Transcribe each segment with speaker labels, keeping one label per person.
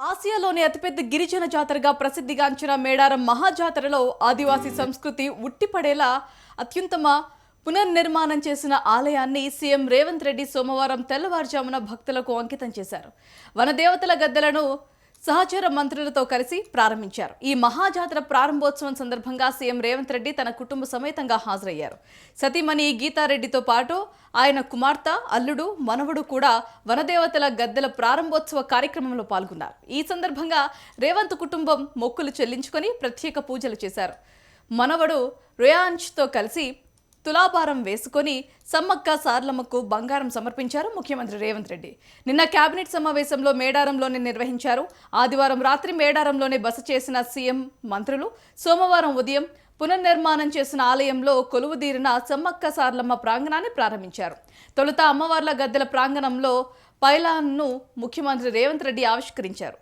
Speaker 1: ఆసియాలోని అతిపెద్ద గిరిజన జాతరగా ప్రసిద్ధిగాంచిన మేడారం మహాజాతరలో ఆదివాసీ సంస్కృతి ఉట్టిపడేలా అత్యుత్తమ పునర్నిర్మాణం చేసిన ఆలయాన్ని సీఎం రేవంత్ రెడ్డి సోమవారం తెల్లవారుజామున భక్తులకు అంకితం చేశారు. వనదేవతల గద్దెలను సహచర మంత్రులతో కలిసి ప్రారంభించారు. ఈ మహాజాతర ప్రారంభోత్సవం సందర్భంగా సీఎం రేవంత్ రెడ్డి తన కుటుంబ సమేతంగా హాజరయ్యారు. సతీమణి గీతారెడ్డితో పాటు ఆయన కుమార్తె, అల్లుడు, మనవడు కూడా వనదేవతల గద్దెల ప్రారంభోత్సవ కార్యక్రమంలో పాల్గొన్నారు. ఈ సందర్భంగా రేవంత్ కుటుంబం మొక్కులు చెల్లించుకొని ప్రత్యేక పూజలు చేశారు. మనవడు రేయాన్ష్తో కలిసి తులాభారం వేసుకొని సమ్మక్క సార్లమ్మకు బంగారం సమర్పించారు ముఖ్యమంత్రి రేవంత్ రెడ్డి. నిన్న కేబినెట్ సమావేశంలో మేడారంలోనే నిర్వహించారు. ఆదివారం రాత్రి మేడారంలోనే బస చేసిన సీఎం మంత్రులు సోమవారం ఉదయం పునర్నిర్మాణం చేసిన ఆలయంలో కొలువుదీరిన సమ్మక్క సార్లమ్మ ప్రాంగణాన్ని ప్రారంభించారు. తొలుత అమ్మవార్ల గద్దెల ప్రాంగణంలో పైలాన్ను ముఖ్యమంత్రి రేవంత్ రెడ్డి ఆవిష్కరించారు.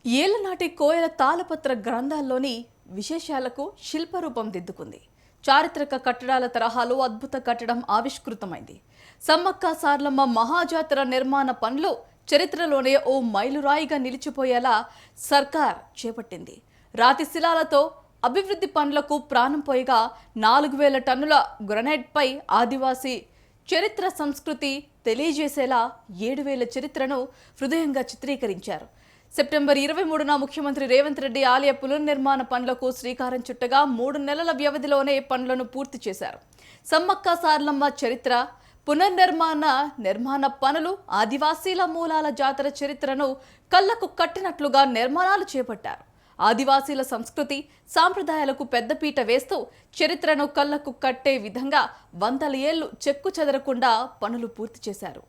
Speaker 1: ఏళ్లనాటి కోయల తాళపత్ర గ్రంథాల్లోని విశేషాలకు శిల్పరూపం దిద్దుకుంది. చారిత్రక కట్టడాల తరహాలో అద్భుత కట్టడం ఆవిష్కృతమైంది. సమ్మక్క సార్లమ్మ మహాజాతర నిర్మాణ పనులు చరిత్రలోనే ఓ మైలురాయిగా నిలిచిపోయేలా సర్కార్ చేపట్టింది. రాతి శిలాలతో అభివృద్ధి పనులకు ప్రాణం పోయగా 4000 టన్నుల గ్రనైట్పై ఆదివాసీ చరిత్ర సంస్కృతి తెలియజేసేలా 7000 చరిత్రను హృదయంగా చిత్రీకరించారు. సెప్టెంబర్ 23న ముఖ్యమంత్రి రేవంత్ రెడ్డి ఆలయ పునర్నిర్మాణ పనులకు శ్రీకారం చుట్టగా 3 నెలల వ్యవధిలోనే పనులను పూర్తి చేశారు. సమ్మక్క సార్లమ్మ చరిత్ర నిర్మాణ పనులు ఆదివాసీల మూలాల జాతర చరిత్రను కళ్లకు కట్టినట్లుగా నిర్మాణాలు చేపట్టారు. ఆదివాసీల సంస్కృతి సాంప్రదాయాలకు పెద్దపీట వేస్తూ చరిత్రను కళ్లకు కట్టే విధంగా 100 ఏళ్లు చెక్కు చెదరకుండా పనులు పూర్తి చేశారు.